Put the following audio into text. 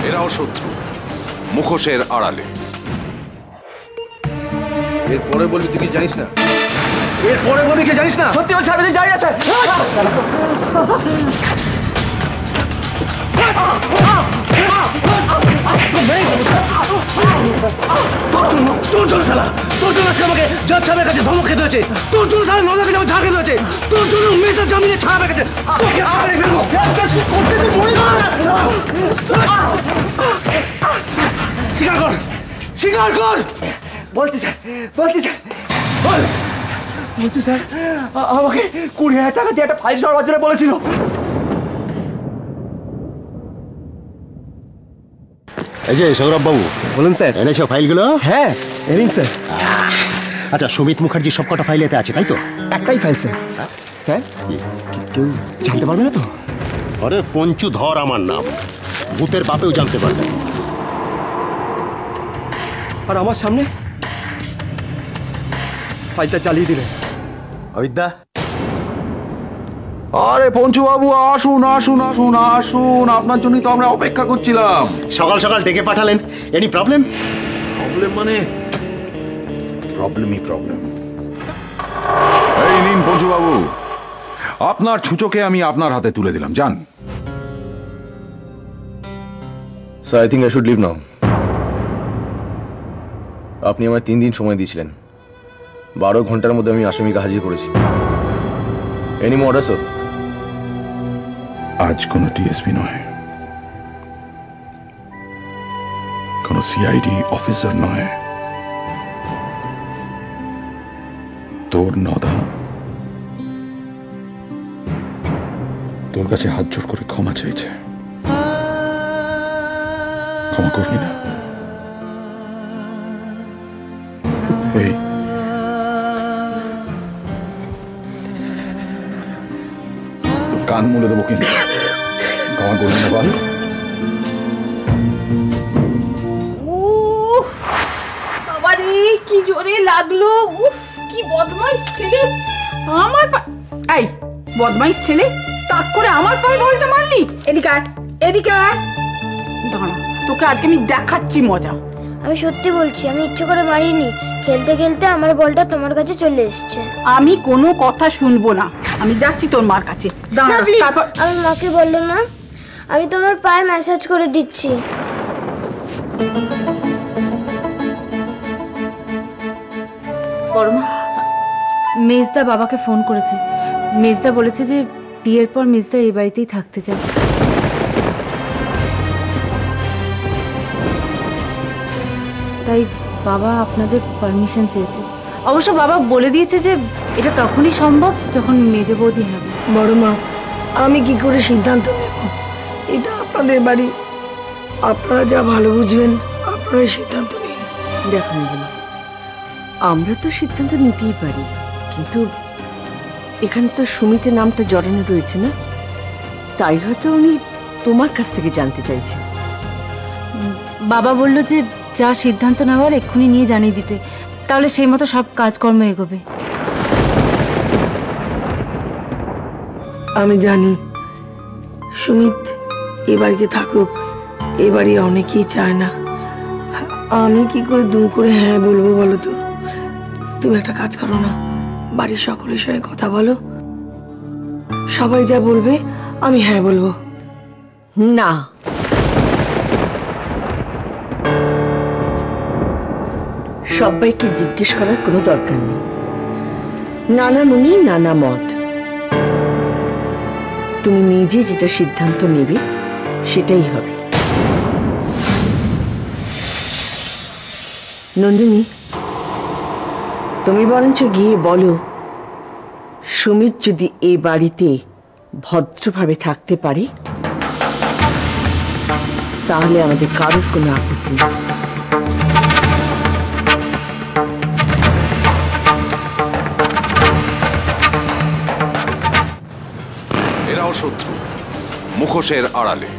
এরাও শত্রু, মুখোশের আড়ালে। এরপরে বলবি তুই কি জানিস না? এরপরে বলবি কি জানিস না? সত্যি বলছি আমি জানি না স্যার। তোর জন্য শালা, তোর জন্য আজকে আমাকে জজ সাহেবের কাছে ধমক খেতে হয়েছে। তোর জন্য শালা নজর কাছে ঝাঁকে হয়েছে। তোর জন্য মেয়েটার জামিনে ছাড়া রেখেছে। তোকে ছাড়ে ফেলবো। স্বীকার কর, স্বীকার কর। বলছি স্যার, বলছি স্যার, বলছি স্যার আমাকে 20,000 টাকা দিয়ে একটা ফাইল সরবার জন্য বলেছিল। এই যে সৌরভ বাবু, বলুন স্যার। এনেছো ফাইলগুলো? হ্যাঁ এনেন স্যার। আচ্ছা, সুমিত মুখার্জির সব কটা ফাইল এতে আছে তাই তো? একটাই ফাইল স্যার। স্যার কেউ জানতে পারবে না তো? আরে পঞ্চু ধর আমার নাম, ভূতের বাপেও জানতে পারবে। আর আমার সামনে ফাইলটা চালিয়ে দিলেন। অবিদ্যা, আরে পঞ্চু বাবু, আসুন আসুন আসুন আসুন, আপনার জন্যই তো আমরা অপেক্ষা করছিলাম। সকাল সকাল ডেকে পাঠালেন, এনি প্রবলেম? প্রবলেম মানে প্রবলেমই প্রবলেম। এই নিন পঞ্চু বাবু, আপনার ছুচোকে আমি আপনার হাতে তুলে দিলাম, যান। Sir, I think I should leave now. আপনি আমায় 3 দিন সময় দিয়েছিলেন। 12 ঘন্টার মধ্যে আমি আসামিকে হাজির করেছি। Any more order sir? আজ কোনো টিএসপি নয়, কোনো সিআইডি অফিসার নয়, তোর নদা তোর কাছে হাত জোড় করে ক্ষমা চাইছে। ক্ষমা করবি না? এই তোর কান মুলে দেবো কিন্তু। ক্ষমা করবি না বল? বাবারে কি জোরে লাগলো! উফ, কি বদমাইশ ছেলে! আমার এই বদমাইশ ছেলে, তাক করে আমার পায়ে বলটা মারলি! এদিকে আয়, এদিকে আয়। দাঁড়া, তোকে আজকে আমি দেখাচ্ছি মজা। আমি সত্যি বলছি, আমি ইচ্ছে করে মারিনি। খেলতে খেলতে আমার বলটা তোমার কাছে চলে এসেছে। আমি কোনো কথা শুনবো না, আমি যাচ্ছি তোর মার কাছে। দাঁড়া, তারপর আমি মাকে বললো না, আমি তোমার পায়ে ম্যাসাজ করে দিচ্ছি। বড়মা, মেজদা বাবাকে ফোন করেছে। মেজদা বলেছে যে বিয়ের পর মেজদা এই বাড়িতেই থাকতে চায়। তাই বাবা আপনাদের পারমিশন চেয়েছে। অবশ্য বাবা বলে দিয়েছে যে এটা তখনই সম্ভব যখন মেজ বৌদি হবে। বড় মা, আমি কি করে সিদ্ধান্ত নেব? এটা আপনাদের বাড়ি, আপনারা যা ভালো বুঝবেন আপনারাই সিদ্ধান্ত নিন। দেখুন বলো, আমরা তো সিদ্ধান্ত নিতেই পারি, কিন্তু এখানে তো সুমিতের নামটা জড়ানো রয়েছে না, তাই হয়তো উনি তোমার কাছ থেকে জানতে চাইছেন। বাবা বলল যে যা সিদ্ধান্ত নেওয়ার এক্ষুনি নিয়ে জানিয়ে দিতে, তাহলে সেই মতো সব কাজকর্ম এগোবে। আমি জানি সুমিত এ বাড়িতে থাকুক, এ বাড়ি অনেকেই চায় না। আমি কি করে দুম করে হ্যাঁ বলবো বলো তো? তুমি একটা কাজ করো না, বাড়ির সকলের সঙ্গে কথা বলো, সবাই যা বলবে আমি হ্যাঁ বলবো। না, সবাইকে জিজ্ঞেস করার কোনো দরকার নেই। নানা মুনি নানা মত, তুমি নিজে যেটা সিদ্ধান্ত নেবে সেটাই হবে। নন্দিনী, তুমি বরঞ্চ গিয়ে বলো সুমিত যদি এ বাড়িতে ভদ্রভাবে থাকতে পারে তাহলে আমাদের কারোর কোনো আপত্তি নেই। এরাও শত্রু, মুখোশের আড়ালে।